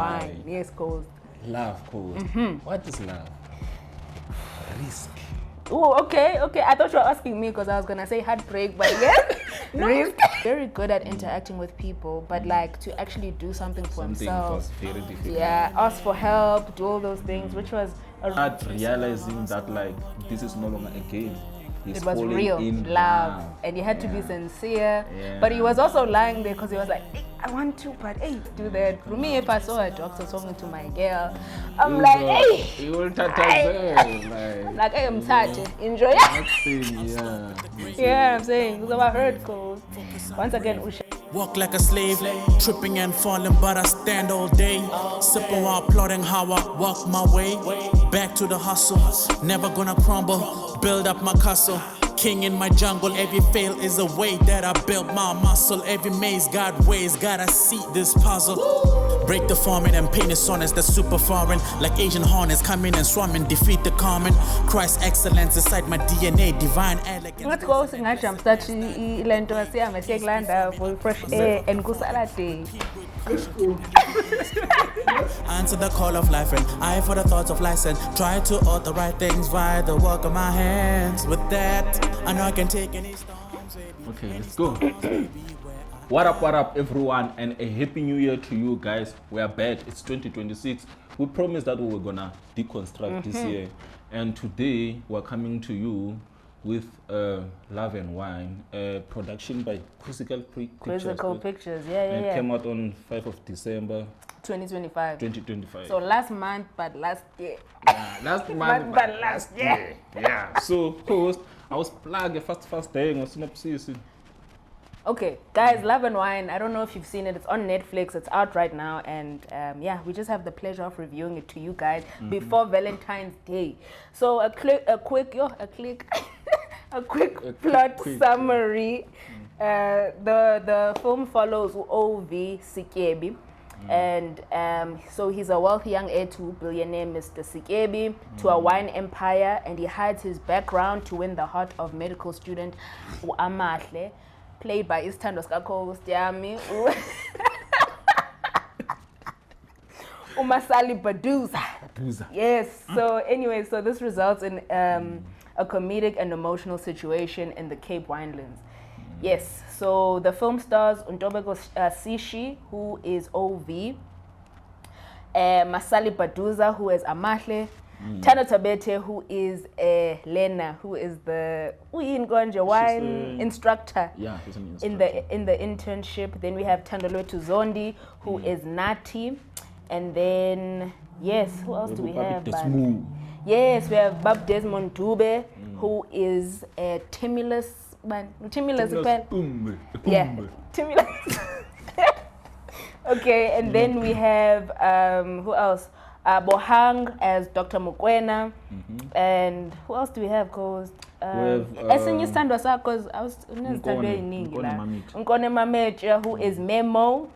wine. Yes, cause love, cause what is love? Risk. Oh, okay. I thought you were asking me because I was gonna say heartbreak, but yes, risk. Very good at interacting with people, but like to actually do something for himself. Was very difficult. Yeah, ask for help, do all those things, which was Start realizing that like this is no longer a game. It was real in love, and he had to be sincere. But he was also lying there because he was like, hey, I want to, but hey, do that. For me, if I saw a doctor talking to my girl, I'm like, hey, you will like I am tired. Enjoy it. Yeah, I'm saying because I heard calls. Once again, walk like a slave, tripping and falling, but I stand all day, sipping while plotting how I walk my way back to the hustle. Never gonna crumble, build up my castle. King in my jungle, every fail is a way that I built my muscle. Every maze got ways, gotta see this puzzle. Break the forming and paint is honest, that's super foreign. Like Asian hornets coming and swarming, defeat the common. Christ excellence inside my DNA, divine elegance. Let's go sing a jump start lento asiyama seklanda for fresh air and kusala day. Answer the call of life and eye for the thoughts of license. Try to author the right things via the work of my hands. With that, I know I can take any storms. Okay, let's go. What up everyone, and a happy new year to you guys. We are back. It's 2026. We promised that we were gonna deconstruct this year, and today we're coming to you with Love and Wine, production by Quizzical Pictures. Yeah. It came out on 5th of December 2025. So last month, but last year. Yeah, last month, but last year. Yeah. So, host, I was plugged first day on synopsis. Okay, guys, Love and Wine. I don't know if you've seen it. It's on Netflix. It's out right now, and we just have the pleasure of reviewing it to you guys before Valentine's Day. So a quick plot summary. The film follows O.V. Sikebi, and so he's a wealthy young heir to billionaire Mr. Sikebi, to a wine empire, and he hides his background to win the heart of medical student Amahle, played by Istando Skako Stiami. Umasali Baduza. Yes. So anyway, so this results in a comedic and emotional situation in the Cape Winelands. Yes. So the film stars Untobeko Sishi, who is OV, Masali Baduza, who is Amahle, Tano Tabete, who is Lena, who is the wine instructor. Yeah, he's an instructor. in the internship. Then we have Tandolwetu Zondi, who is Nati, and then who else do we have? Yes, we have Bab Desmond Dube, who is Timulus. Yeah, Timulus. Okay, and then we have who else? Bohang as Dr. Mukwena, and who else do we have? Cause because I was Nkone Mamecha, who is Memo.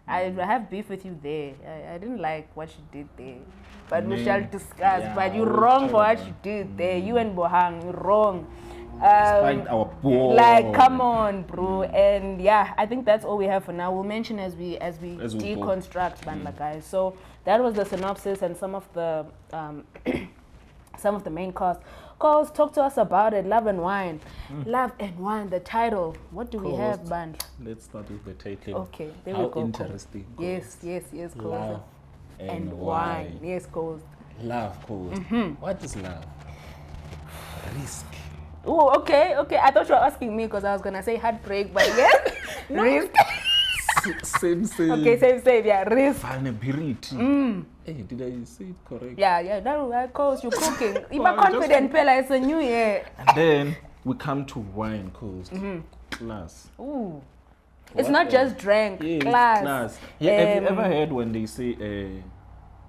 I have beef with you there. I didn't like what you did there, but we shall discuss. But you're wrong for what you did there. You and Bohang, you're wrong. Our boy. Like, come on, bro. And yeah, I think that's all we have for now. We'll mention as we deconstruct Bandla, guys. So that was the synopsis and some of the main cast. Calls, talk to us about it. Love and Wine. Love and Wine, the title. What do we have, Bandla? Let's start with the title. Okay, there we go. Interesting. Yes, Love and Wine. Yes, Coles. Love, Coles. What is love? Risk. Oh, okay. I thought you were asking me because I was gonna say heartbreak, but yes, risk. Same. Okay, same. Yeah, risk. Vulnerability. Hey, did I say it correct? Yeah. That cause you're cooking. You're confident, Pella. It's a new year. And then we come to wine, cause class. Ooh, it's not just drink. Yeah, class. Yeah, have you ever heard when they say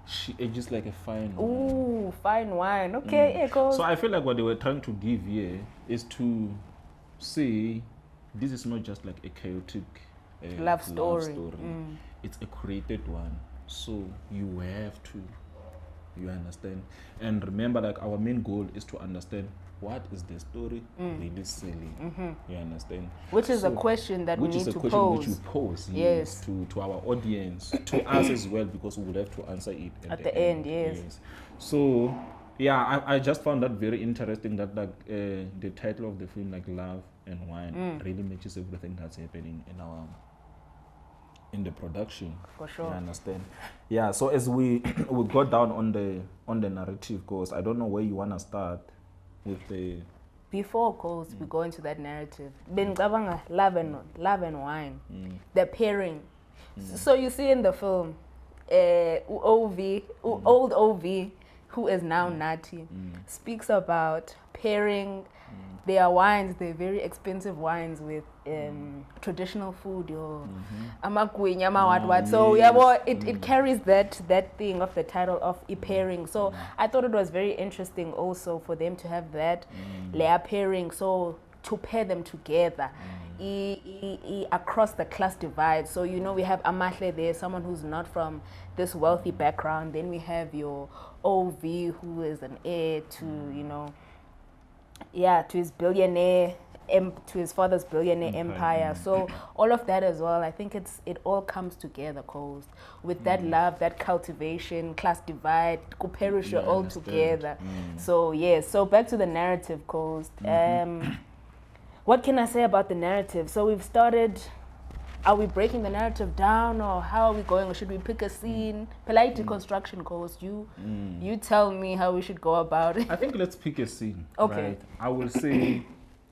she ages like a fine wine? Ooh, fine wine. Okay, yeah, cause. So I feel like what they were trying to give here is to say this is not just like a chaotic love story. It's a created one. So you understand. And remember, like, our main goal is to understand what is the story really selling? You understand? Which is a question that we need to pose. Which we pose, yes, to our audience, to us as well, because we would have to answer it at the end. Yes. So, yeah, I just found that very interesting that the title of the film, like Love and Wine, really matches everything that's happening in the production. For sure. You understand? Yeah. So as we got down on the narrative course, I don't know where you wanna start with the. Before, of course, we go into that narrative. Love and wine, the pairing. So you see in the film, old OV, who is now Nati, speaks about pairing their wines, they're very expensive wines, with traditional food, so it carries that thing of the title of pairing. So I thought it was very interesting also for them to have that layer pairing, so to pair them together across the class divide. So we have Amahle there, someone who's not from this wealthy background. Then we have your OV, who is an heir to to his billionaire, to his father's billionaire empire. So all of that as well, I think it all comes together, Coast, with that love, that cultivation, class divide, perish all together. So so back to the narrative, Coast. What can I say about the narrative? So we've started. Are we breaking the narrative down, or how are we going? Or should we pick a scene? Polite deconstruction, Coast. You tell me how we should go about it. I think let's pick a scene. Okay. Right? I will say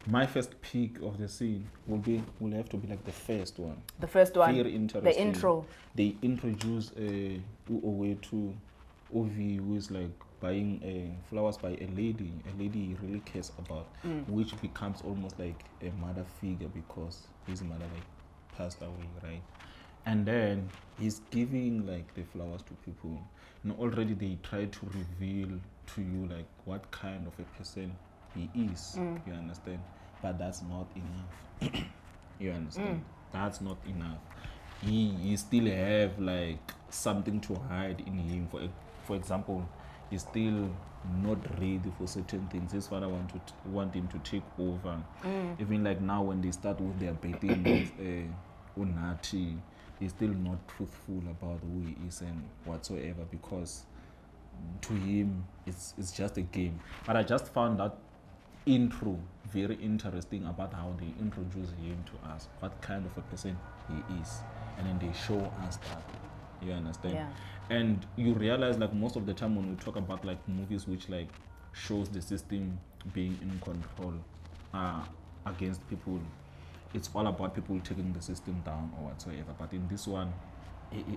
my first pick of the scene will have to be like the first one. The first one. Very interesting. The intro. They introduce Uowe to Ovi, who is like buying flowers by a lady he really cares about, which becomes almost like a mother figure because his mother passed away, right? And then he's giving like the flowers to people. Already they try to reveal to you like what kind of a person he is. You understand? But that's not enough. You understand? That's not enough. He still have like something to hide in him. For example, he's still not ready for certain things. His father want him to take over. Even like now when they start with their betting with Unati, he's still not truthful about who he is and whatsoever, because to him it's just a game. But I just found that intro very interesting about how they introduce him to us, what kind of a person he is, and then they show us that. You understand? Yeah. And you realize like most of the time when we talk about like movies which like shows the system being in control against people, it's all about people taking the system down or whatsoever. But in this one,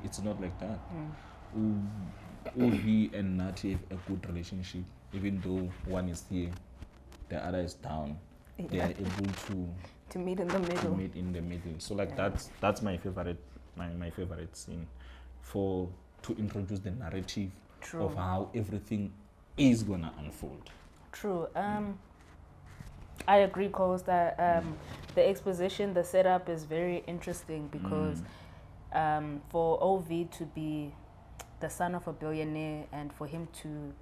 it's not like that. Uvi and Nati have a good relationship, even though one is here, the other is down. They are able to meet in the middle. So like that's my favorite my favorite scene to introduce the narrative of how everything is gonna unfold. True. I agree, Coast, that the exposition, the setup is very interesting because for OV to be the son of a billionaire and for him to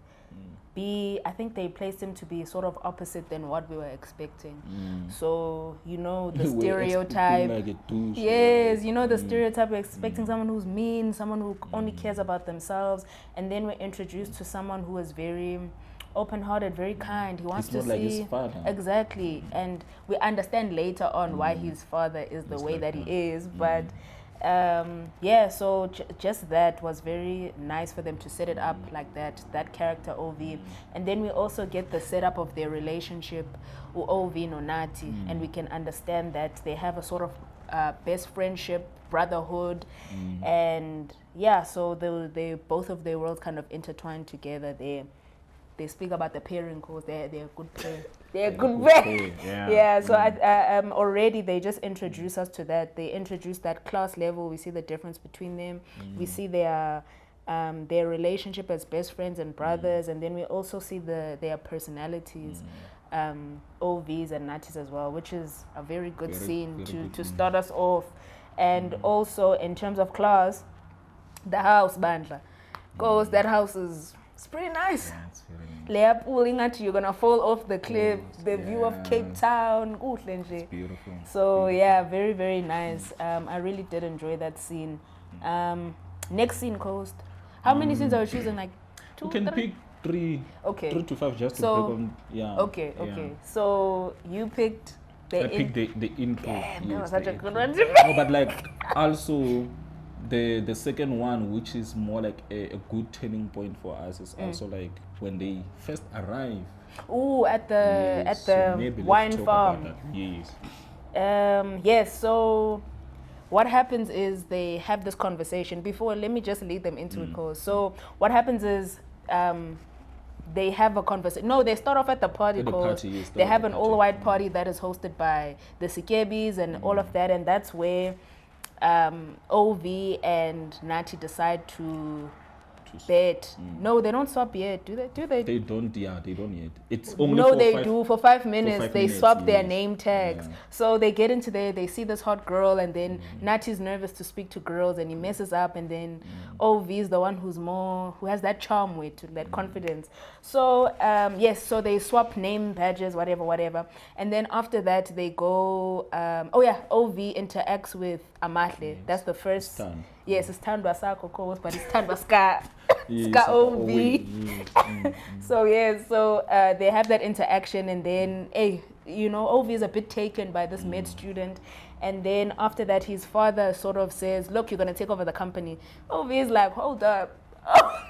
be, I think they placed him to be sort of opposite than what we were expecting. So, the stereotype. Like a douche, yes, the stereotype, we're expecting someone who's mean, someone who only cares about themselves. And then we're introduced to someone who is very open-hearted, very kind. He wants to see. Like his father. Exactly. And we understand later on why his father is the way like that he is. But so just that was very nice for them to set it up like that character OV. And then we also get the setup of their relationship with OV and Nati, and we can understand that they have a sort of best friendship, brotherhood, and so they both of their worlds kind of intertwined together. They speak about the pairing course. They're a good pair. They're a good pair. So already they just introduce us to that. They introduce that class level. We see the difference between them. We see their relationship as best friends and brothers, and then we also see their personalities, OVs and Natis as well, which is a very good scene to start us off. And also in terms of class, the house, Bandla, goes. That house is. It's pretty nice. Yeah, it's very nice. Leya pool ingathi you're gonna fall off the cliff. The view of yeah. Cape Town. Kuhle nje. Beautiful. So yeah, very very nice. I really did enjoy that scene. Next scene, Coast. How many scenes are we choosing? Like two, You can three? pick 3 Okay. 3 to 5 just to So- break on. Yeah. Okay. yeah. Okay. So you picked the I picked the intro. Damn, that yes, was such the a good intro. one to me. No, but like also the second one, which is more like a good turning point for us, is also like when they first arrive. Ooh, at the Yes, at so the maybe let's wine talk farm. about that. Yes. Yes, so what happens is they have this conversation. Before, let me just lead them into it, cause so what happens is they have a conversation. No, they start off at the party, At the cause party, yes, they at have the an party. all-white party that is hosted by the Sikebis and all of that, and that's where OV and Nati decide to bet. No, they don't swap yet, do they? Do they? They don't. Yeah, they don't yet. It's only No, for they 5 do for 5 minutes. 5 They minutes, swap their yes. name tags. Yeah. So they get into there. They see this hot girl, and then Nati's nervous to speak to girls, and he messes up. And then OV is the one who has that charm with that confidence. So yes, so they swap name badges, whatever. And then after that, they go. OV interacts with Amahle. Yes. That's the first. Stan. Yes, it's Tandwa Sako Kos, but it's Tandwa Ska. Yes, Ska oh, OV. wait, yes. So they have that interaction, and then OV is a bit taken by this med student, and then after that his father sort of says, look, you're going to take over the company. OV is like, hold up.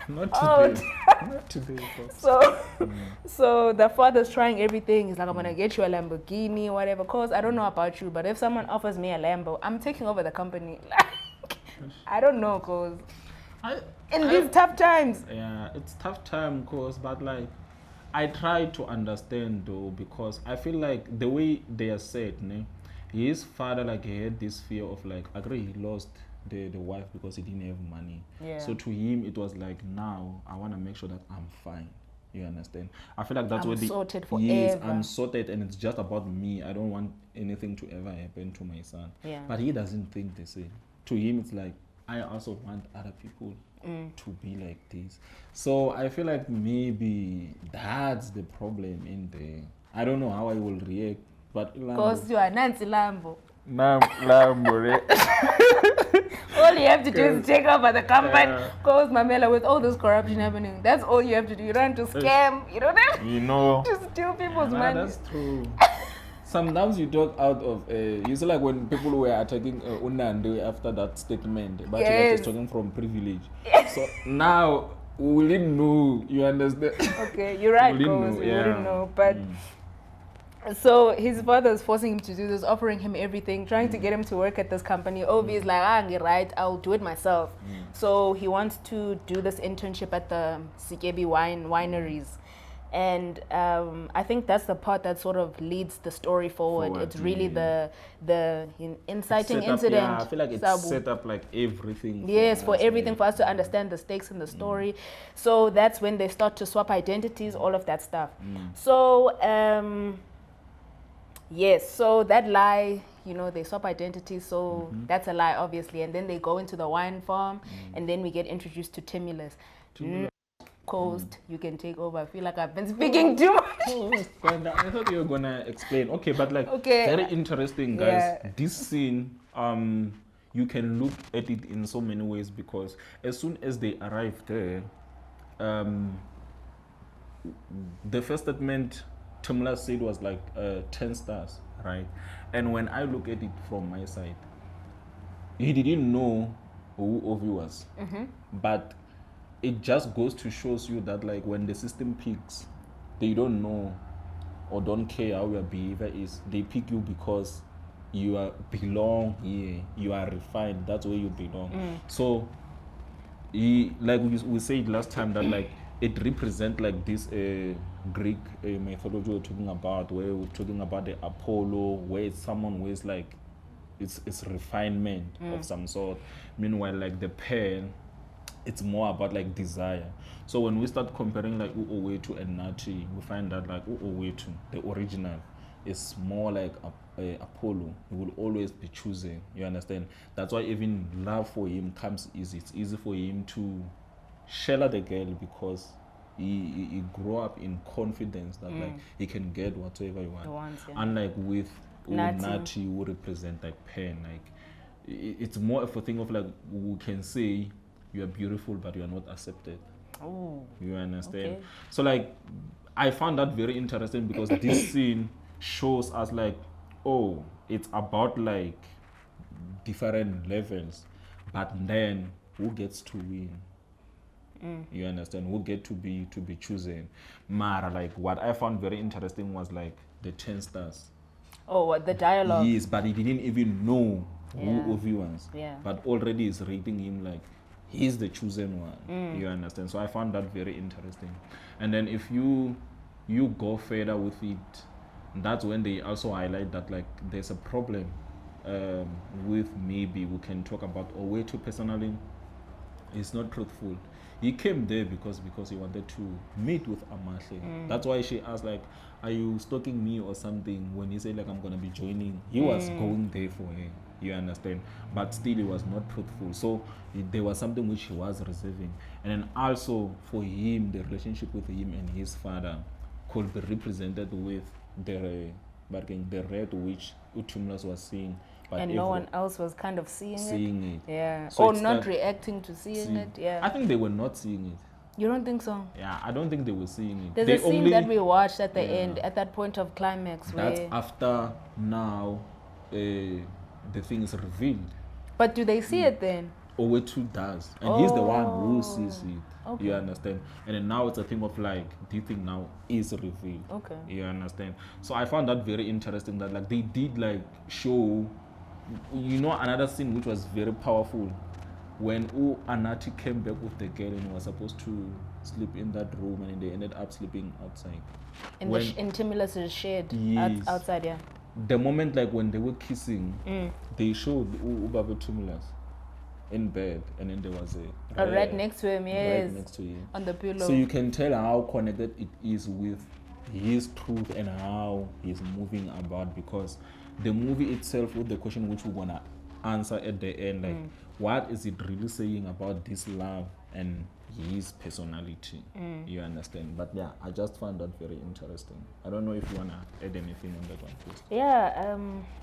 Not Oh, today. Not today. Folks. So the father's trying everything. He's like, I'm going to get you a Lamborghini, whatever. Cause I don't know about you, but if someone offers me a Lambo, I'm taking over the company. I don't know, cause in these tough times. Yeah, it's tough time, cause but like I try to understand though, because I feel like the way they are said, his father like he had this fear of like agree he lost the wife because he didn't have money. Yeah. So to him it was like, now I want to make sure that I'm fine. You understand? I feel like that's I'm what sorted yes, forever. I'm sorted, and it's just about me. I don't want anything to ever happen to my son. Yeah. But he doesn't think the same. To him it's like, I also want other people to be like this. So I feel like maybe that's the problem in there. I don't know how I will react, but Because you are Nancy Lambo. Lambo. All you have to do is take over the company. Yeah. Because Mamela, with all this corruption happening, that's all you have to do. You don't have to scam. You don't have You know. to steal people's money. That's true. Sometimes you talk out of you see, like when people were attacking Unande after that statement, but you were Yes. just talking from privilege. So now we didn't know. You understand? Okay, you're right, We didn't Goes. know, We yeah. wouldn't know. But so his father is forcing him to do this, offering him everything, trying to get him to work at this company. Ovi is like, I'm right, I'll do it myself. So he wants to do this internship at the Sikebi wineries. And I think that's the part that sort of leads the story forward. It's really the inciting Set up, incident. yeah, I feel like it's Sabu. set up like everything. Yes, for us, everything, yeah. for us to understand the stakes in the story. So that's when they start to swap identities, all of that stuff. So, yes, so that lie, they swap identities, so that's a lie, obviously. And then they go into the wine farm, and then we get introduced to Timulus. Coast, you can take over. I feel like I've been speaking too much. Oh, I thought you were gonna explain. Okay, but like Okay. very interesting, guys. Yeah. This scene, you can look at it in so many ways, because as soon as they arrive there, the first statement Timla said was like 10 stars, right? And when I look at it from my side, he didn't know who Ovi was, but it just goes to shows you that like when the system picks, they don't know or don't care how your behavior is. They pick you because you belong here, you are refined, that's where you belong. So like we said last time, that like it represents like this Greek mythology we're talking about, where we're talking about the Apollo, where it's someone who is like it's refinement of some sort. Meanwhile, like the pearl, it's more about like desire. So when we start comparing like Uowetu and Nati, we find that like Uowetu, the original, is more like Apollo. He will always be choosing. You understand? That's why even love for him comes easy. It's easy for him to shell at the girl because he grew up in confidence that like he can get whatever he wants. Yeah. Unlike with Nati. Nati who represent like pen, like it's more of a thing of like who can say you are beautiful but you are not accepted. Oh. You understand? Okay. So like I found that very interesting because this scene shows us like, oh, it's about like different levels, but then who gets to win? You understand? Who get to be chosen? Mara, like what I found very interesting was like the 10 stars. Oh, what, the dialogue? Yes, but he didn't even know Yeah. who Ovi was. Yeah. But already is rating him like he's the chosen one. You understand? So I found that very interesting. And then if you go further with it, that's when they also highlight that like there's a problem with maybe we can talk about Owetu personally. He's not truthful. He came there because he wanted to meet with Amahle. That's why she asked like, are you stalking me or something? When he said like I'm gonna be joining, he was going there for her. You understand? But still he was not truthful. So there was something which he was reserving. And then also for him, the relationship with him and his father could be represented with the red which Utumlas was seeing. But And no one else was kind of seeing it. Yeah. So Or it's not that reacting to seeing it. Yeah. I think they were not seeing it. You don't think so? Yeah, I don't think they were seeing it. There's They a scene only, that we watched at the Yeah. end, at that point of climax, that's where. after now the thing is revealed. But do they see it then? Owetu does. And he's the one who sees it. Okay. You understand? And then now it's a thing of like, the thing now is revealed. Okay. You understand? So I found that very interesting that like they did like show, you know, another scene which was very powerful when Anati came back with the girl and was supposed to sleep in that room and they ended up sleeping outside. In When- in Timilas' shed Yes. outside, yeah. The moment like when they were kissing, they showed Ubaba Tumulas in bed and then there was A rat next to him, yes. right next to him. On the pillow. So you can tell how connected it is with his truth and how he's moving about, because the movie itself, with the question which we're gonna answer at the end, like what is it really saying about this love and his personality? You understand? But yeah, I just found that very interesting. I don't know if you wanna add anything on that one, please. Yeah,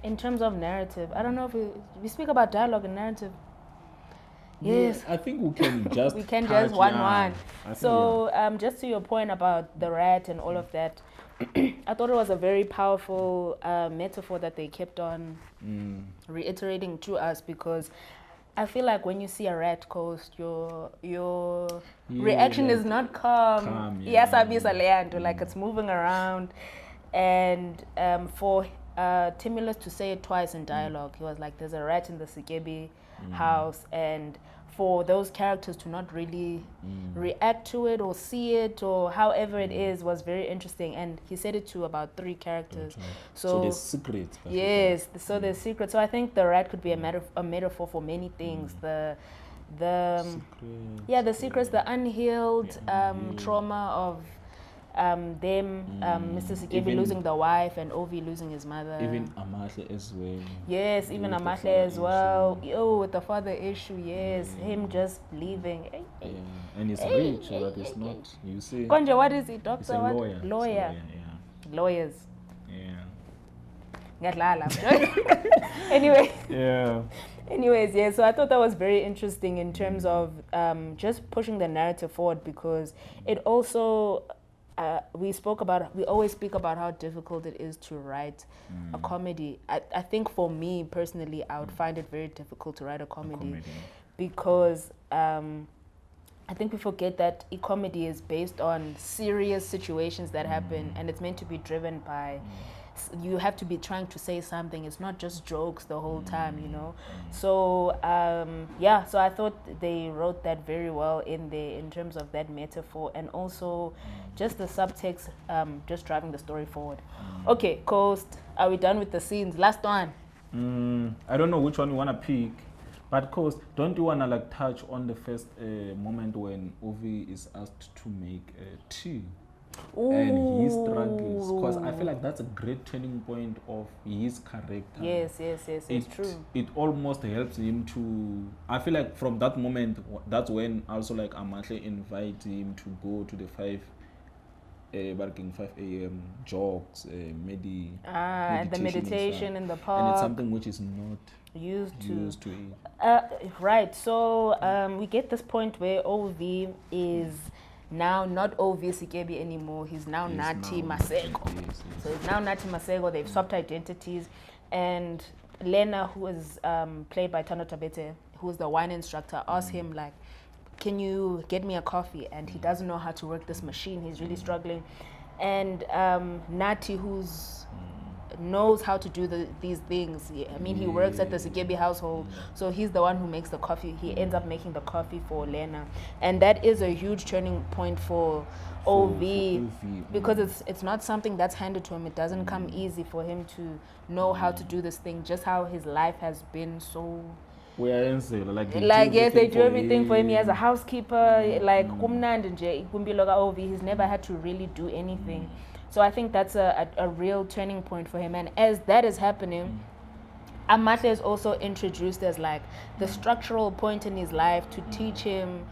in terms of narrative, I don't know if we speak about dialogue and narrative. Yes. Yeah, I think we can just We can touch, just one. I think, So just to your point about the rat and all of that, I thought it was a very powerful metaphor that they kept on reiterating to us, because I feel like when you see a rat coast, your reaction is not calm. yeah. Like it's moving around. And for Timulus to say it twice in dialogue, he was like, there's a rat in the Sikebi house, and for those characters to not really react to it or see it or however it is was very interesting. And he said it to about 3 characters. So there's secrets. Yes, so there's secrets. So I think the rat could be a metaphor for many things. The secrets, the unhealed trauma of Mr. Sikebi losing the wife and Ovi losing his mother. Even Amahle as well. Yes, even With the Amahle father as well. With the father issue, yes. Him just leaving. Yeah, and he's rich, but it's not, you see. Konja, what is he? Doctor? He's a what? lawyer. Lawyer. Yeah. Lawyers. Yeah. Anyway. Yeah. Anyways, yeah, so I thought that was very interesting in terms of just pushing the narrative forward, because it also, we always speak about how difficult it is to write a comedy. I think for me personally, I would find it very difficult to write a comedy. Because I think we forget that a comedy is based on serious situations that happen, and it's meant to be driven by, you have to be trying to say something. It's not just jokes the whole time, you know. So so I thought they wrote that very well in there in terms of that metaphor, and also just the subtext, just driving the story forward. Okay, Coast, are we done with the scenes? Last one. I don't know which one you want to pick, but Coast, don't you want to like touch on the first moment when Ovi is asked to make tea? and he struggles, because I feel like that's a great turning point of his character. Yes, it's true. It almost helps him to, I feel like from that moment, that's when also like Amahle invite him to go to the 5 a.m. jogs, meditation the meditation in the park. And it's something which is not used to it. Right, so we get this point where OV is now not OV Sikebi anymore. He's now Nati Maseko. Yes. So it's now Nati Maseko. They've swapped identities. And Lena, who is played by Tano Tabete, who is the wine instructor, asks him, like, can you get me a coffee? And he doesn't know how to work this machine. He's really struggling. And Nati, who's knows how to do these things. I mean, he works at the Sikebi household, so he's the one who makes the coffee. He ends up making the coffee for Lena, and that is a huge turning point for OV, because it's not something that's handed to him. It doesn't come easy for him to know how to do this thing, just how his life has been so... Yes, they do everything for him. He has a housekeeper, like OV. He's never had to really do anything. So I think that's a real turning point for him. And as that is happening, Amahle is also introduced as like the structural point in his life to teach him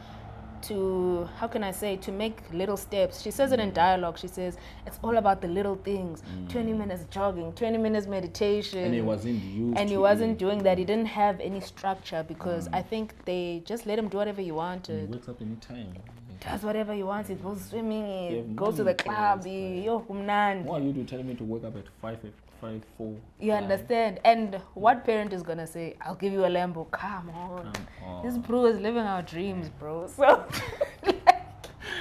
to, how can I say, to make little steps. She says it in dialogue. She says, it's all about the little things. 20 minutes jogging, 20 minutes meditation. And he wasn't used And he wasn't doing that. He didn't have any structure, because I think they just let him do whatever he wanted. He wakes up anytime. Does whatever he wants. He goes swimming, he goes to the club. Why are you telling me to wake up at 4? You understand? And what parent is gonna say, I'll give you a Lambo? Come on. This bro is living our dreams, bro. So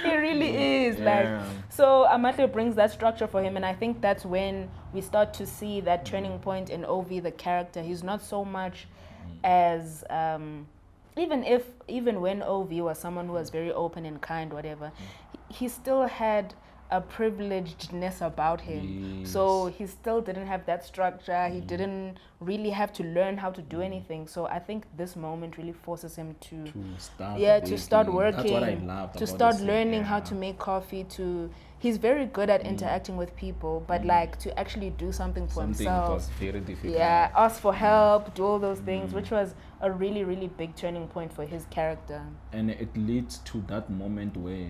he really is. Like, so Amahle brings that structure for him, and I think that's when we start to see that turning point in OV, the character. He's not so much as even when OV was someone who was very open and kind, whatever, he still had a privilegedness about him. Yes. So he still didn't have that structure. He didn't really have to learn how to do anything. So I think this moment really forces him to start working. That's what I loved to about start this learning thing. how to make coffee. He's very good at interacting with people, but like to actually do something for himself. Was very difficult. Yeah, ask for help, do all those things, which was a really, really big turning point for his character. And it leads to that moment where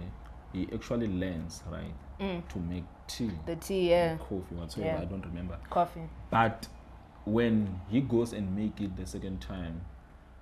he actually learns, right, to make tea. The tea, yeah. Coffee, whatsoever, I don't remember. Coffee. But when he goes and make it the second time,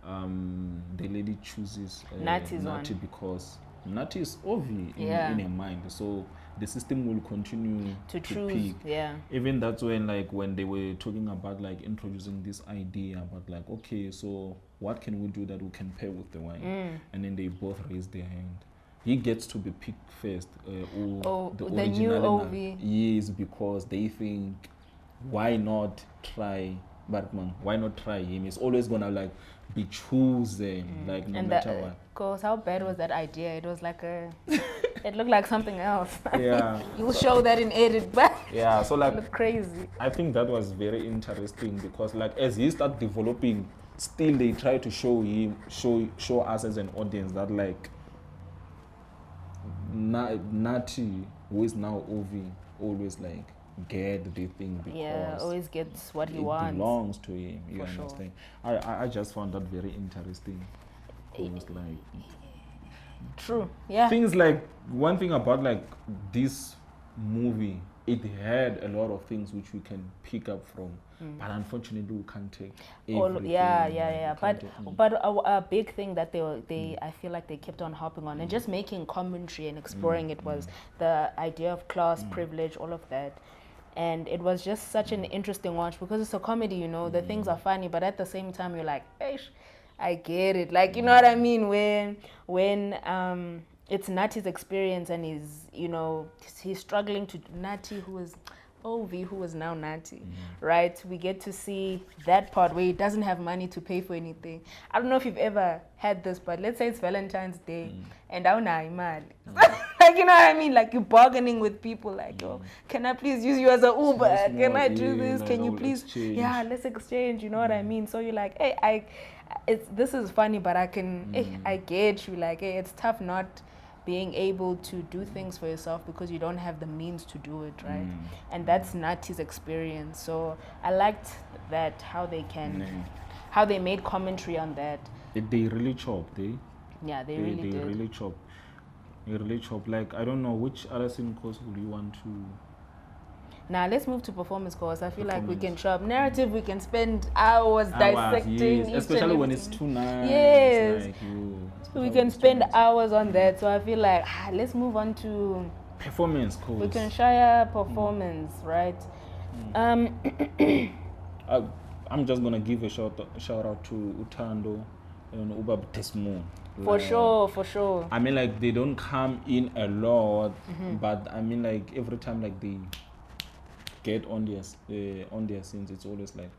the lady chooses Nati because Nati is obvious in her mind. So the system will continue to choose, pick. Even that's when, like, when they were talking about like introducing this idea about like, okay, so what can we do that we can pair with the wine? And then they both raise their hand. He gets to be picked first. The new OV. Yes, because they think, why not try Bartman? Why not try him? He's always gonna like be chosen, like no matter what. Cause how bad was that idea? It was like it looked like something else. Yeah. You'll show that in edit, but so like, it looked crazy. I think that was very interesting because like as he started developing, still they try to show us as an audience that like Nati, who is now OV, always like get the thing because always gets what he wants. It belongs to him. You For understand? Sure. I just found that very interesting. It was like true. Yeah. Things like one thing about like this movie, it had a lot of things which we can pick up from, but unfortunately we can't take everything. But a big thing that they I feel like they kept on hopping on and just making commentary and exploring it was the idea of class, privilege, all of that. And it was just such an interesting watch because it's a comedy, you know, the things are funny, but at the same time you're like, hey, I get it. Like, you know what I mean? When it's Nati's experience and he's struggling to Nati, who is OV, who is now Nati, right? We get to see that part where he doesn't have money to pay for anything. I don't know if you've ever had this, but let's say it's Valentine's Day and I don't have money. Like, you know what I mean? Like you're bargaining with people like, oh, can I please use you as an Uber? Can I do this? Can you please? Exchange. Yeah, let's exchange. You know what I mean? So you're like, hey, this is funny, but I can, I get you. Like, hey, it's tough not being able to do things for yourself because you don't have the means to do it, right? And that's Nati's experience. So I liked that how they made commentary on that. They really chopped, Yeah, they really did. Really chop. They really chop. Like, I don't know, which other scene course would you want to... Now let's move to performance course. I feel like we can chop narrative. We can spend hours dissecting, yes. Especially when it's too nice. Yes, like we can spend hours on that. So I feel like let's move on to performance course. We can share performance, right? I'm just gonna give a shout out to Utando and Ubab Tesmo. For sure. I mean, like, they don't come in a lot, but I mean, like, every time like they get on their scenes, it's always like,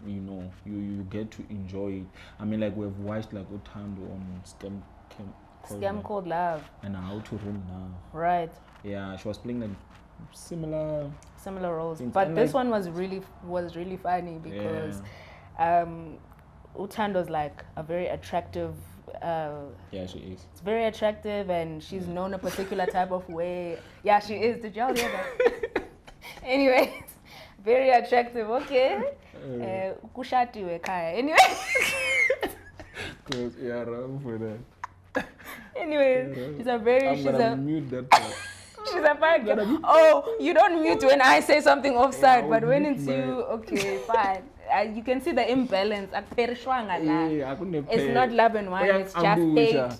you know, you get to enjoy it. I mean, like, we've watched like Utando on Scam Called Love and How to Ruin Love. Right. Yeah, she was playing like similar roles, things. but and this like, one was really funny because Utando's like a very attractive. Yeah, she is. It's very attractive, and she's known a particular type of way. Yeah, she is. Did y'all hear that? Anyways, very attractive. Okay. Kushatiwe kaya. Anyway. Cause yeah, wrong for that. Anyways, she's a mute that part. She's a fine girl. Oh, you don't mute when I say something offside, but when it's you, okay, fine. You can see the imbalance. It's not love and wine, it's just hate.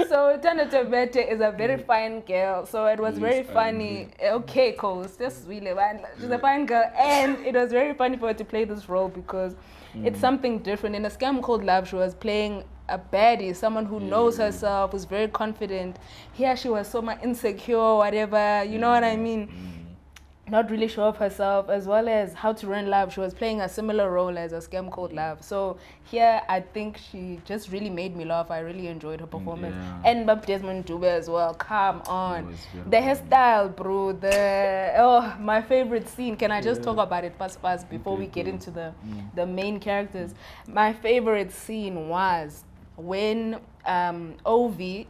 So Tana Tobete is a very fine girl. So it was very funny. Okay, cool. She's a fine girl, and it was very funny for her to play this role because it's something different. In A Scam Called Love, she was playing a baddie, someone who knows herself, who's very confident. Here she was so much insecure, whatever. You know what I mean? Not really sure of herself, as well as How to Run Love. She was playing a similar role as A Scam Called Love. So here, I think she just really made me laugh. I really enjoyed her performance. Yeah. And Bob Desmond Dube as well. Come on. The hairstyle, bro. My favorite scene. Can I just talk about it fast before we get into the main characters? My favorite scene was when Ovi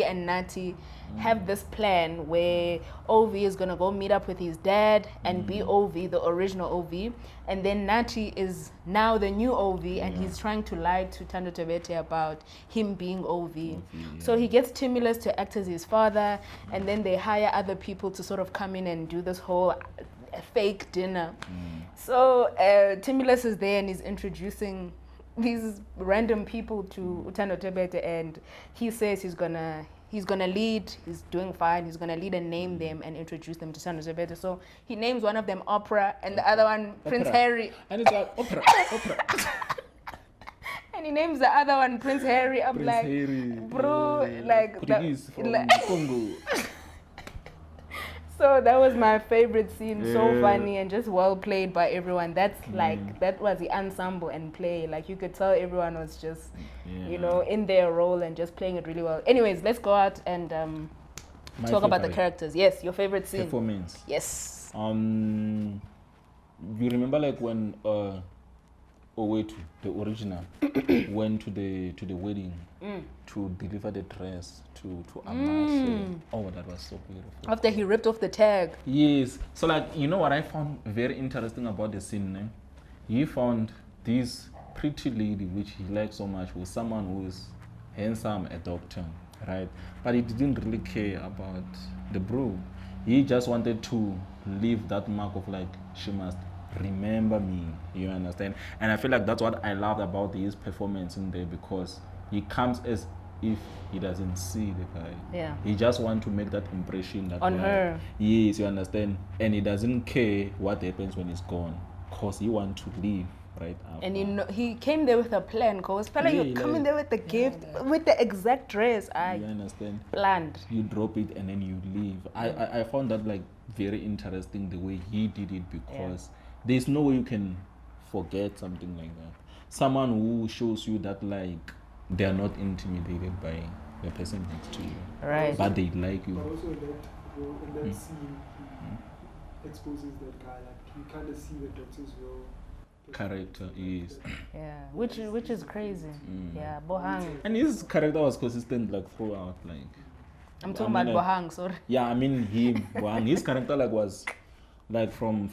and Nati have this plan where Ovi is gonna go meet up with his dad and be Ovi, the original Ovi, and then Nati is now the new Ovi, and he's trying to lie to Tando Tebete about him being Ovi. So he gets Timulus to act as his father, and then they hire other people to sort of come in and do this whole fake dinner. So Timulus is there and he's introducing these random people to Utando Tebete, and he says he's gonna lead, he's doing fine, he's gonna lead and name them and introduce them to Utando Tebete. So he names one of them Oprah and the other one Prince Harry. And it's like Oprah. And he names the other one Prince Harry. I'm Prince like, Harry, bro, like from Congo. So that was my favorite scene. So funny and just well played by everyone. That's like, that was the ensemble and play. Like, you could tell everyone was just, you know, in their role and just playing it really well. Anyways, let's go out and talk about the characters. Yes, your favorite scene. Performance. Yes. You remember like when Owetu, the original, went to the wedding to deliver the dress to Amas. Oh, that was so beautiful. After he ripped off the tag. Yes. So like, you know what I found very interesting about the scene? He found this pretty lady, which he liked so much, was someone who is handsome, a doctor, right? But he didn't really care about the bro. He just wanted to leave that mark of like, she must remember me, you understand? And I feel like that's what I loved about his performance in there, because he comes as if he doesn't see the guy. Yeah. He just wants to make that impression that on her. Yes, you understand? And he doesn't care what happens when he's gone, because he wants to leave right after. And you know, he came there with a plan, because you come in there with the gift, with the exact dress. You understand? Planned. You drop it and then you leave. I found that like very interesting the way he did it, because there's no way you can forget something like that. Someone who shows you that like they are not intimidated by the person next to you, right? But they like you. But also in that scene, he exposes that guy. Like, you kind of see the doctor's role character is. Yeah, which is crazy. Yeah, Bohang. And his character was consistent like throughout, like. I'm talking about Bohang, sorry. Yeah, I mean him. Bohang. His character like was like from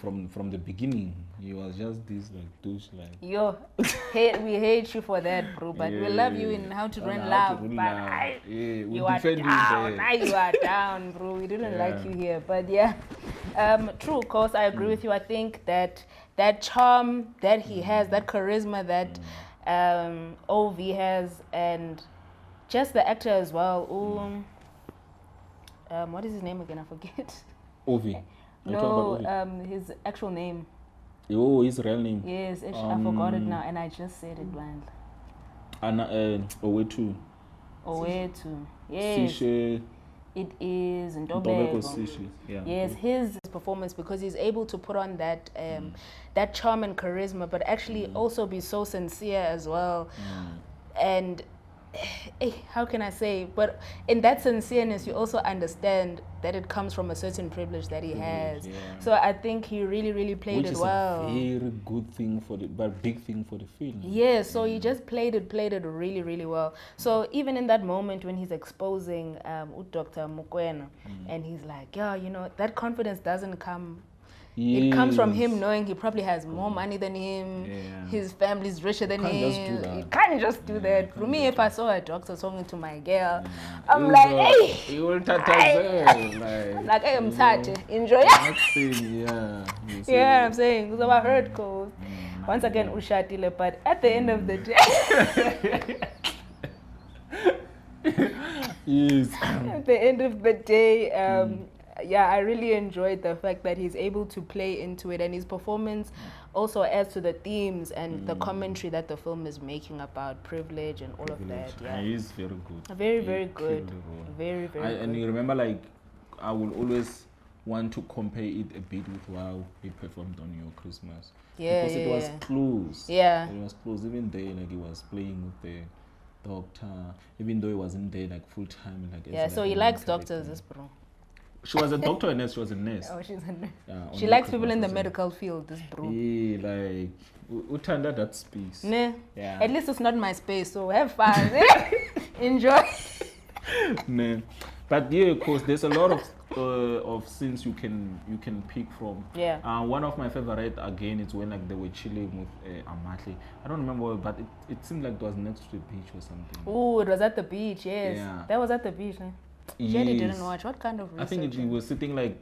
the beginning. He was just this like douche like. Yo, we hate you for that, bro. But we love you in How to Run Love. But you are down. Now you are down, bro. We didn't like you here, but yeah. True, of course, I agree with you. I think that charm that he has, that charisma that OV has, and just the actor as well. What is his name again? I forget. OV. No, his actual name. Oh, his real name. Yes, I forgot it now, and I just said it blindly. Owetu. Owetu. Yes. Sishe. It is Ntobeko. Yeah. Yes, his performance, because he's able to put on that that charm and charisma, but actually also be so sincere as well. And how can I say? But in that sincereness, you also understand that it comes from a certain privilege that he has. Yeah. So I think he really, really played it well. Which is a very good thing but big thing for the film. Yeah, so he just played it really, really well. So even in that moment when he's exposing Dr. Mukwena, and he's like, yeah, you know, that confidence doesn't come. It comes from him knowing he probably has more money than him. Yeah. His family's richer than him. Just do that. You can't just do that. For me, if I saw a doctor talking to my girl, I'm like, hey, you will like, hey, I'm tired. Enjoy it. Yeah, I'm saying, because I heard calls. Once again, ushatile, but at the end of the day, yes. At the end of the day, yeah, I really enjoyed the fact that he's able to play into it, and his performance also adds to the themes and the commentary that the film is making about privilege and all of that. Yeah, he is very good. Very good. Very good. And you remember, like, I will always want to compare it a bit with how he performed on Your Christmas. Yeah, because it was close. Yeah, it was close. Even there, like, he was playing with the doctor, even though he wasn't there like full time. Like, yeah, so he likes doctors, this bro. She was a doctor and she was a nurse. Oh, she's a nurse. Yeah, she likes people in the medical field, this bro. Yeah, like, Utanda that space. Nah. Yeah. At least it's not my space, so have fun. Enjoy. Nah. But yeah, of course, there's a lot of scenes you can pick from. Yeah. One of my favorite again is when like they were chilling with Amatle. I don't remember, but it seemed like it was next to the beach or something. Oh, it was at the beach. Yes. Yeah. That was at the beach. Eh? Jenny didn't watch. What kind of research? I think it was sitting like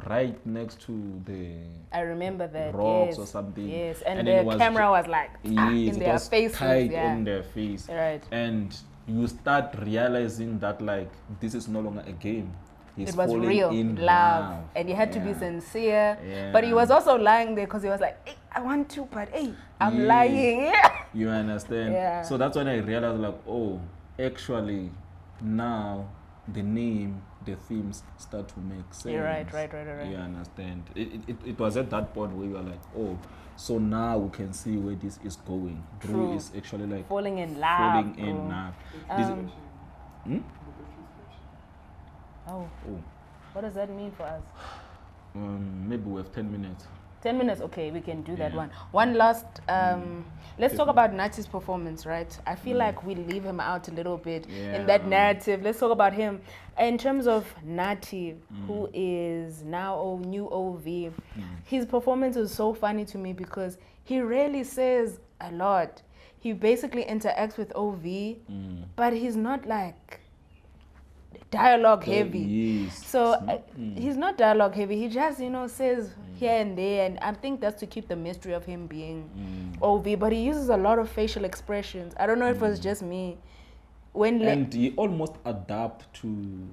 right next to the I remember that rocks or something. Yes, and the camera was like in their faces. Tight on their face. Right. And you start realizing that like this is no longer a game. It was real love, and you had to be sincere. Yeah. But he was also lying there because he was like, hey, I want to, but hey, I'm lying. You understand? Yeah. So that's when I realized like, oh, actually now the name, the themes start to make sense. You're right. You understand? It was at that point where you were like, oh, so now we can see where this is going. Drew is actually like falling in love. Oh, what does that mean for us? Maybe we have 10 minutes. 10 minutes, okay, we can do that one. One last, let's talk about Nati's performance, right? I feel like we leave him out a little bit in that narrative. Let's talk about him. In terms of Nati, who is now new OV, his performance is so funny to me because he rarely says a lot. He basically interacts with OV, but he's not like dialogue heavy. So he's not dialogue heavy. He just, says here and there, and I think that's to keep the mystery of him being OV. But he uses a lot of facial expressions. I don't know if it was just me. And he almost adapt to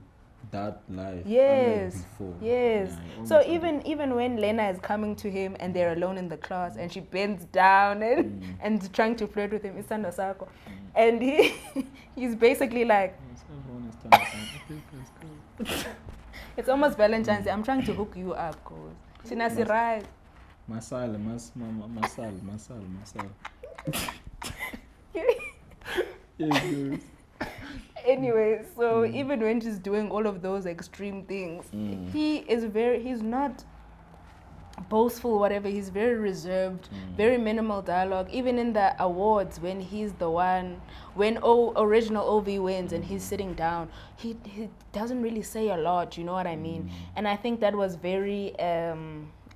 that life. Yes. Before. Yes. Yeah, so even when Lena is coming to him and they're alone in the class and she bends down and trying to flirt with him, it's Sako. And he's basically like, it's almost Valentine's Day. I'm trying to hook you up, cause Sinasi right. Masal. Yes. Anyway, so even when she's doing all of those extreme things, he's not boastful, whatever. He's very reserved, very minimal dialogue. Even in the awards, when he's the one, when original OV wins and he's sitting down, he doesn't really say a lot, you know what I mean? And I think that was very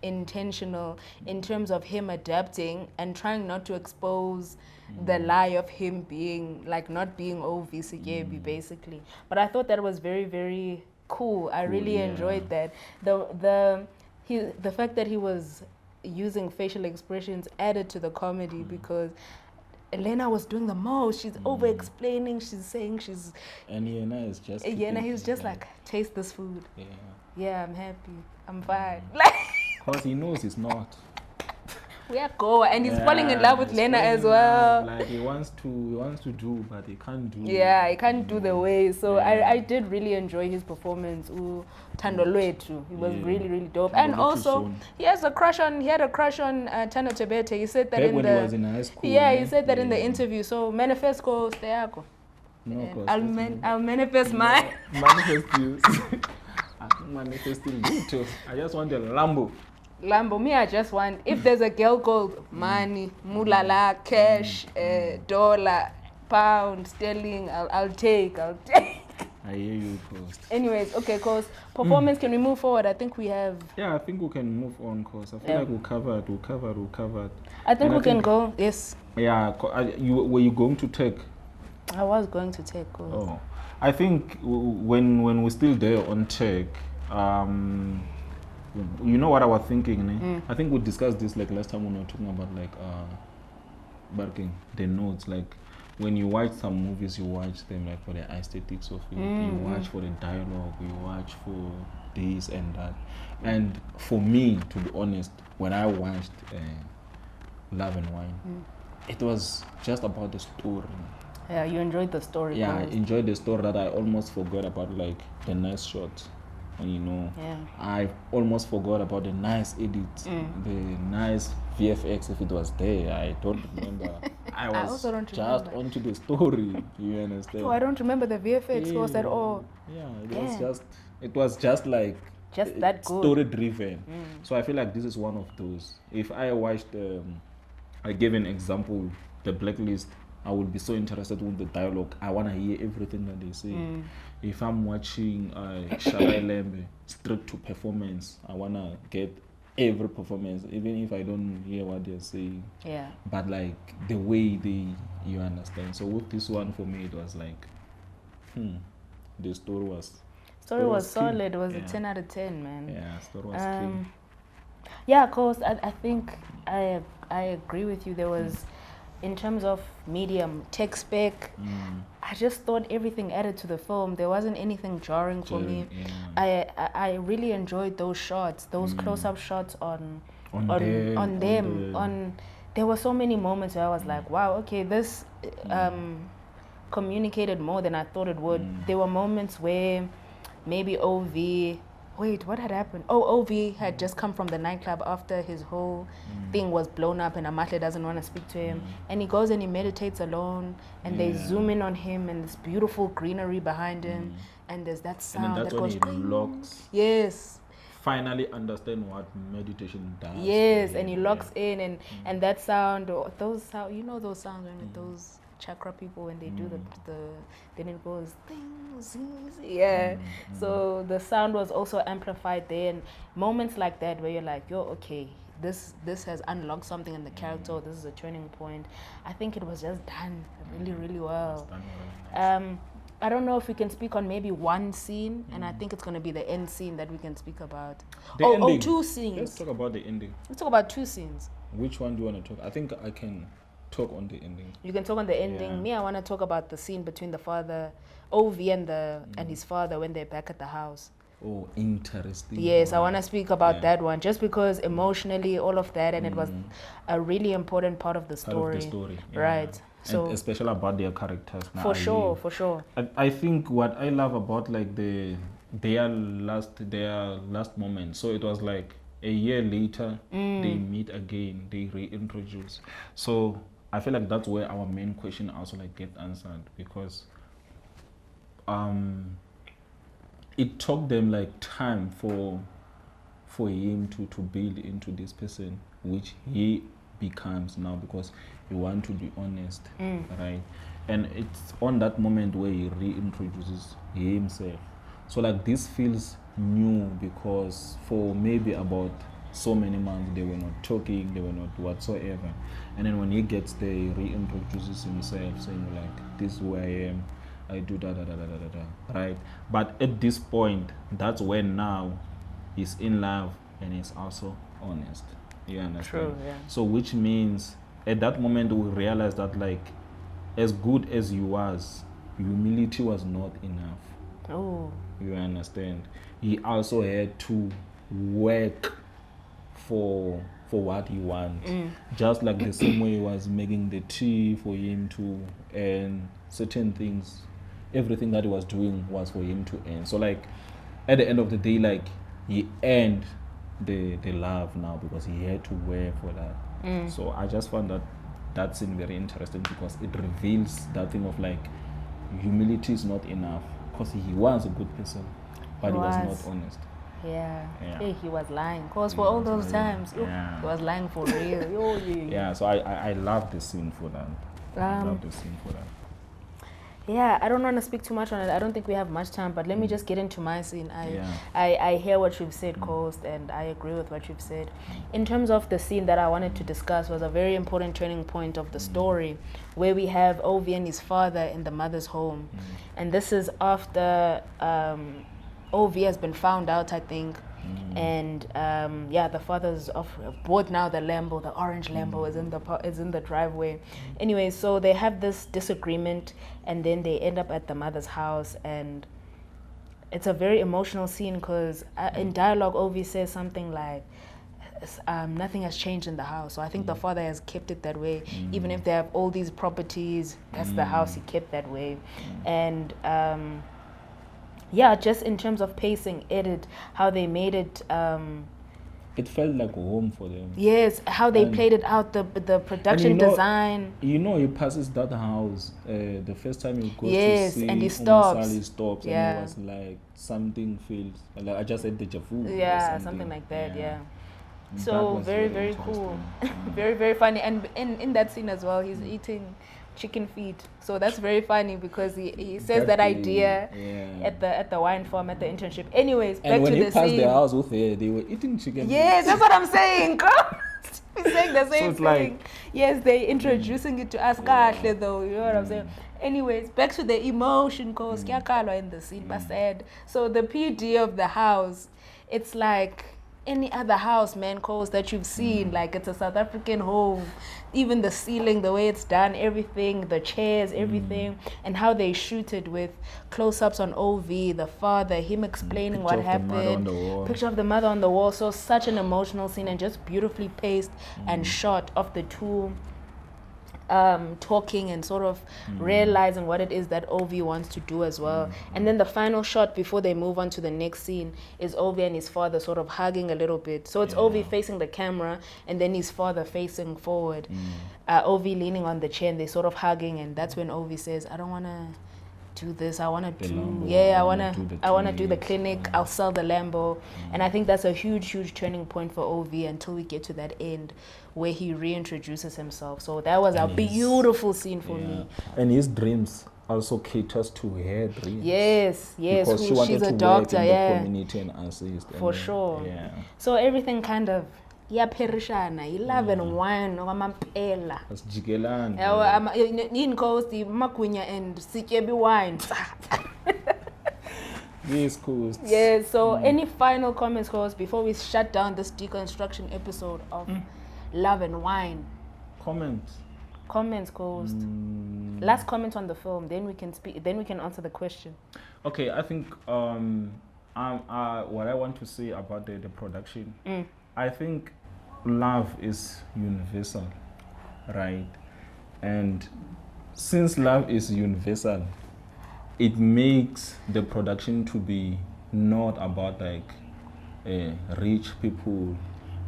intentional in terms of him adapting and trying not to expose the lie of him being, like, not being OV Sigebi, basically. But I thought that was very, very cool. I really enjoyed that. The fact that he was using facial expressions added to the comedy because Elena was doing the most. She's over explaining. She's saying she's. And Yena is just. Yena, he's just like, taste this food. Yeah. Yeah, I'm happy. I'm fine. Like. Because he knows he's not. We are Goa, and he's falling in love with Lena as well. Like he wants to do, but he can't do. Yeah, he can't do the way. So I did really enjoy his performance. Thando Lwethu, he was really, really dope. And also he had a crush on Thando Tebete. He said that back when he was in high school. Yeah, he said that in the interview. So manifest ko stayako. No, I'll manifest mine. Manifest you. I'm manifesting you too. I just want a Lambo, me, I just want, if there's a girl called money, mulala, cash, dollar, pound, sterling, I'll take. I hear you, Coast. Anyways, okay, cause performance, can we move forward? I think we have. Yeah, I think we can move on, cause I feel like we'll cover it. I think we can go, yes. Yeah, were you going to take? I was going to take. Oh, I think when we're still there on tech, you know what I was thinking? I think we discussed this like last time when we were talking about like barking the notes. Like when you watch some movies, you watch them like for the aesthetics of it. You watch for the dialogue. You watch for this and that. And for me, to be honest, when I watched Love and Wine, it was just about the story. Yeah, you enjoyed the story. Yeah, I enjoyed the story that I almost forgot about like the nice shots. You know, I almost forgot about the nice edits, the nice VFX if it was there. I don't remember. I was just onto the story. You understand? Oh, I don't remember the VFX was at all. Yeah, it was just like that good. Story driven. So I feel like this is one of those. If I watched, I gave an example, The Blacklist. I would be so interested with the dialogue. I want to hear everything that they say. If I'm watching Shalai Lembe, straight to performance, I want to get every performance, even if I don't hear what they're saying. Yeah. But like the way you understand. So with this one, for me, it was like, the story was solid. It was a 10 out of 10, man. Yeah, story was clean. Yeah, of course. I think I agree with you. There was, in terms of medium, tech spec, I just thought everything added to the film. There wasn't anything jarring for me. Yeah. I really enjoyed those shots, those close-up shots on them. There were so many moments where I was like, wow, okay, this communicated more than I thought it would. There were moments where maybe wait, what had happened? OV had just come from the nightclub after his whole thing was blown up and Amatle doesn't want to speak to him. And he goes and he meditates alone and they zoom in on him and this beautiful greenery behind him and there's that sound and then that's that when he locks. Yes. Finally understand what meditation does. Yes, and he locks in and that sound, those sound, you know those sounds when those chakra people when they do then it goes things, so the sound was amplified there, and moments like that where you're like, yo, okay, this has unlocked something in the character, this is a turning point. I think it was just done really, really well. I don't know if we can speak on maybe one scene, and I think it's going to be the end scene that we can speak about. The 2 scenes. Let's talk about the ending. Let's talk about 2 scenes. Which one do you want to talk? I think I can talk on the ending. You can talk on the ending. Yeah. Me, I want to talk about the scene between the father, OV, and his father when they're back at the house. Oh, interesting. Yes, I want to speak about that one just because emotionally, all of that, and it was a really important part of the story. Right. So, and especially about their characters. Now, for sure. I think what I love about like their last moment. So it was like a year later, they meet again, they reintroduce. So I feel like that's where our main question also like get answered, because it took them like time for for him to build into this person, which he becomes now, because he wants to be honest, right? And it's on that moment where he reintroduces himself. So like this feels new, because for maybe about so many months they were not talking, they were not whatsoever. And then when he gets there, he reintroduces himself, saying like, this is who I am, I do da da da da da da da, right? But at this point, that's when now he's in love and he's also honest. You understand? True, yeah. So which means at that moment we realize that like, as good as he was, humility was not enough. Oh. You understand? He also had to work for what he wants. Just like the same way he was making the tea for him to earn certain things, everything that he was doing was for him to earn. So like at the end of the day, like he earned the love now, because he had to work for that. So I just found that scene very interesting, because it reveals that thing of like, humility is not enough, because he was a good person, but he was not honest. Yeah. Yeah. Hey, he was lying. Because for all those times, he was lying for real. Yeah, so I love the scene for that. I love the scene for that. Yeah, I don't want to speak too much on it. I don't think we have much time, but let me just get into my scene. I hear what you've said, Coast, and I agree with what you've said. In terms of the scene that I wanted to discuss, was a very important turning point of the story, where we have Ovi and his father in the mother's home. And this is after Ovi has been found out, I think. And the father's bought now the Lambo, the orange Lambo is in the driveway. Anyway, so they have this disagreement, and then they end up at the mother's house, and it's a very emotional scene, because in dialogue Ovi says something like, nothing has changed in the house. So I think the father has kept it that way. Even if they have all these properties, that's the house he kept that way. And just in terms of pacing, edit, how they made it. It felt like home for them. Yes, how they played it out, the production design. You know, he passes that house the first time he goes to see, and he stops. He stops, and it was like something feels like, I just said deja vu. Yeah, something like that. Yeah. So very, very cool. Very, very funny. And in that scene as well, he's eating chicken feet. So that's very funny, because he says that idea at the wine farm, at the internship. Anyways, back to the scene. And when he passed the house with her, they were eating chicken feet. Yes, that's what I'm saying, girl. He's saying the same thing. Like, yes, they're introducing it to us, though. You know what I'm saying? Anyways, back to the emotion, because in the scene, but sad. So the PD of the house, it's like any other house, man, calls that you've seen. Like, it's a South African home. Even the ceiling, the way it's done, everything, the chairs, everything, and how they shoot it with close-ups on OV, the father, him explaining what happened, picture of the mother on the wall. So such an emotional scene, and just beautifully paced and shot of the two talking and sort of realizing what it is that Ovi wants to do as well. And then the final shot before they move on to the next scene is Ovi and his father sort of hugging a little bit. So it's Ovi facing the camera, and then his father facing forward. Ovi leaning on the chair, and they sort of hugging, and that's when Ovi says, I don't want to do this, I want to do I want to do the clinic, I'll sell the Lambo. And I think that's a huge turning point for Ovi until we get to that end where he reintroduces himself. So that was a beautiful scene for me. And his dreams also caters to her dreams. Yes, because she wanted she's a to doctor, work in the community and assist. For sure. So everything kind of yaperishana, 11 wine okwamampela. Asijikelana. In goes the makunya and Sikebi wine. Yes, cool. Yeah, so any final comments, cause before we shut down this deconstruction episode of Love and Wine? Comments, Coast. Last comment on the film, then we can speak. Then we can answer the question. Okay, I think what I want to say about the production, I think love is universal, right? And since love is universal, it makes the production to be not about like rich people,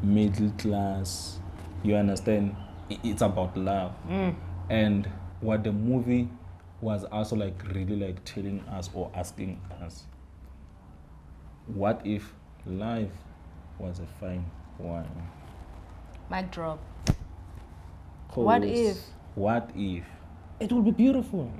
middle class. You understand? It's about love. And what the movie was also like really like telling us or asking us, what if life was a fine wine. Mic drop. Coast. What if? What if? It will be beautiful.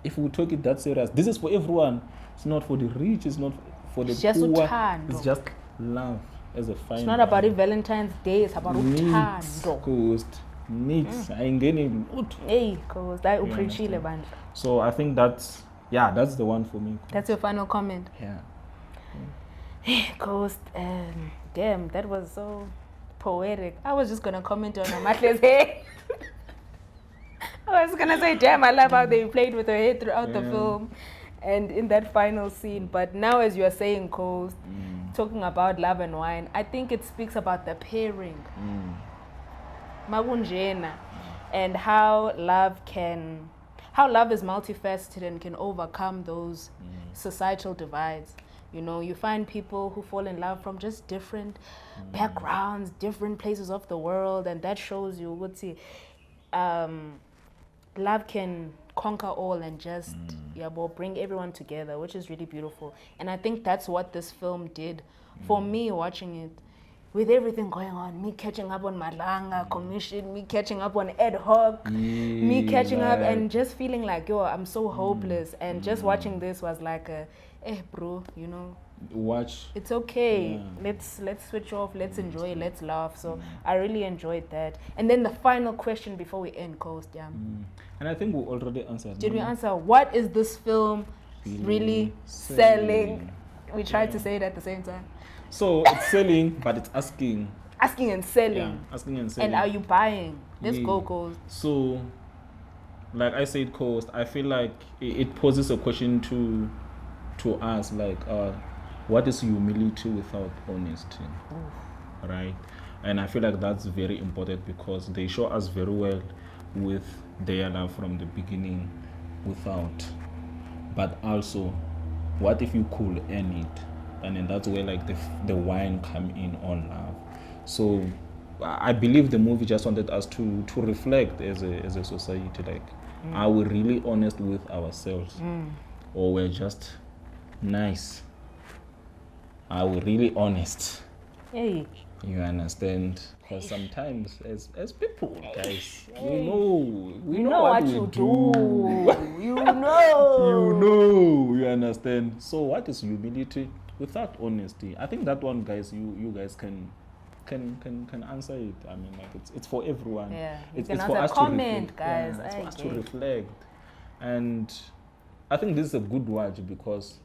If we take it that serious. This is for everyone. It's not for the rich. It's not for the It's just poor. uthando. It's just love as a fine It's not wine. about it Valentine's Day, it's about uthando. Coast. Needs. Ayingeni lutho. Hey, cause that You uprichile understand? bandla. So I think that's the one for me. That's your final comment. Yeah. Ghost, damn, that was so poetic. I was just gonna comment on Amatle's hair. I was gonna say, damn, I love how they played with her hair throughout the film and in that final scene. But now, as you are saying, Ghost, talking about love and wine, I think it speaks about the pairing. Magunjena, and how love is multifaceted and can overcome those societal divides. You know, you find people who fall in love from just different backgrounds, different places of the world, and that shows you love can conquer all and just bring everyone together, which is really beautiful. And I think that's what this film did for me watching it. With everything going on, me catching up on Malanga commission, me catching up on ad hoc, me catching up and just feeling like, yo, I'm so hopeless. And just watching this was like bro, you know, Watch. it's okay. Let's switch off, let's enjoy, let's laugh. So I really enjoyed that. And then the final question before we end, Coast, And I think we already answered. did we answer what is this film really selling? We tried to say it at the same time. So it's selling, but it's asking. Asking and selling. Yeah, asking and selling. And are you buying? Let's go, Coast. So, like I said, Coast, I feel like it poses a question to us, like, what is humility without honesty? Right? And I feel like that's very important because they show us very well with their love from the beginning without. But also, what if you could earn it? And then that's where like the wine come in on love. So I believe the movie just wanted us to reflect as a society, like, are we really honest with ourselves? Or we're just nice? Are we really honest? Hey. You understand? Because sometimes as people, guys, we know what we do. You know. You understand? So what is humility without honesty? I think that one, guys, you guys can answer it. I mean, like, it's for everyone. Yeah. It's You can for answer us comment, to reflect. guys. Yeah, it's for us to Okay. reflect. And I think this is a good watch because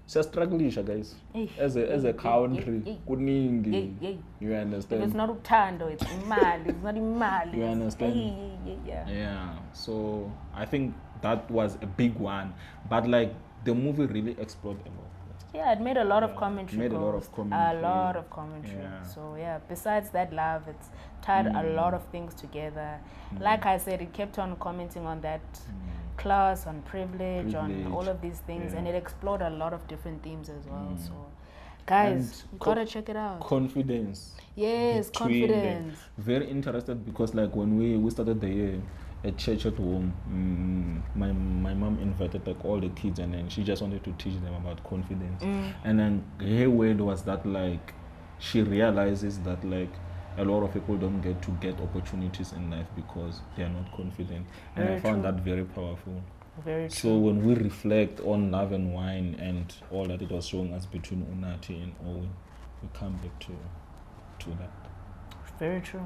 siyastrugglisha, guys. As a country, kuningi. You If understand? it's not utando, it's imali. It's not imali. You understand? Yeah. Yeah. So I think that was a big one, but like the movie really explored a lot. Yeah, it made a lot of commentary. Made a lot of commentary. A lot of commentary. Yeah. So yeah, besides that love, it's tied a lot of things together. Like I said, it kept on commenting on that class, on privilege, on all of these things, and it explored a lot of different themes as well. So guys, you gotta check it out. Confidence. Yes, between them. confidence. Very interested because like when we started the year at church at home, my mom invited like all the kids, and then she just wanted to teach them about confidence. And then her word was that like she realizes that like a lot of people don't get opportunities in life because they are not confident. And Very I found true. that very powerful. Very true. So when we reflect on love and wine and all that it was showing us between Unati and Owen, we come back to that. Very true.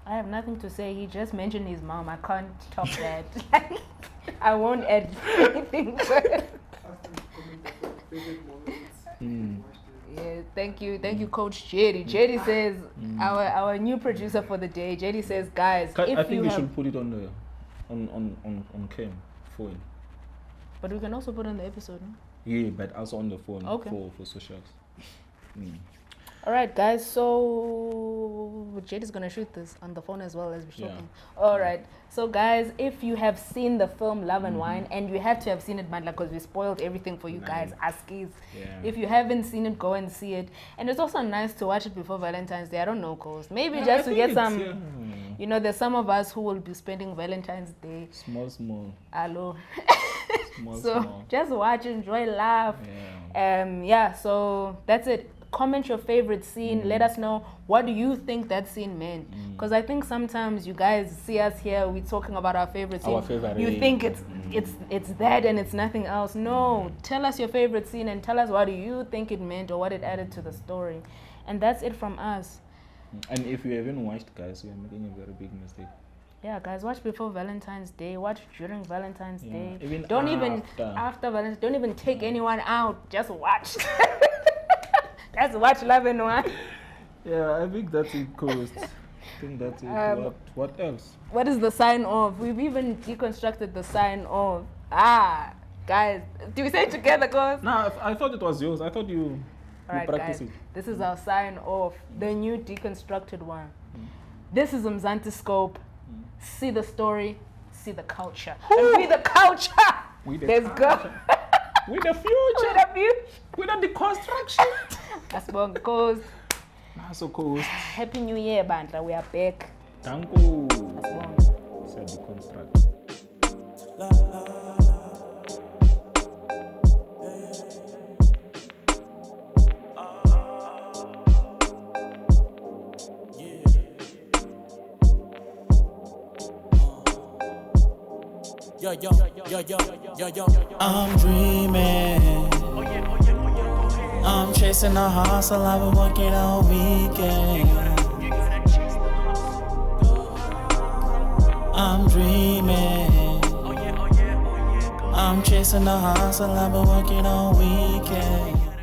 I have nothing to say. He just mentioned his mom. I can't top that. I won't add anything to it. Yeah, thank you, Coach Jerry. Jerry says, our new producer for the day. Jerry says, guys, I if think you you have, should put it on cam phone. but we can also put on the episode. No? Yeah, but also on the phone Okay. for socials. All right, guys. So Jerry's gonna shoot this on the phone as well as we're Yeah. talking. All right. So guys, if you have seen the film Love and Wine, and you have to have seen it, man, because we spoiled everything for you guys, Askies. Yeah. If you haven't seen it, go and see it. And it's also nice to watch it before Valentine's Day. I don't know, cause maybe just to get some. You know, there's some of us who will be spending Valentine's Day. Small. Hello. Small. So just watch, enjoy, laugh. Yeah. So that's it. comment your favorite scene. Let us know, what do you think that scene meant? Because I think sometimes you guys see us here, we're talking about our favorite scene. Our favorite. You think it's that and it's nothing else. No, tell us your favorite scene and tell us what do you think it meant or what it added to the story. And that's it from us. And if you haven't watched, guys, we are making a very big mistake. Yeah, guys, watch before Valentine's Day. Watch during Valentine's Day. Even Don't even after Valentine's. Don't even take anyone out. Just watch. Just watch Love and Wine. Yeah, I think that's it, Coast. I think that's it. What else? What is the sign off? We've even deconstructed the sign off. Ah, guys, do we say it together, Coast? No, I thought it was yours. I thought you Alright, practice guys, it. this is our sign off. The new deconstructed one. This is MzansiScope. See the story, see the culture. And be the culture. Let's go. With the future. With the future. With the deconstruction. That's what it goes. So Coast. Happy New Year, Bandla. We are back. Thank you. That's one. Said deconstruct. Yo. I'm dreaming. I'm chasing the hustle. I've been working all weekend. I'm dreaming. I'm chasing the hustle. I've been working all weekend.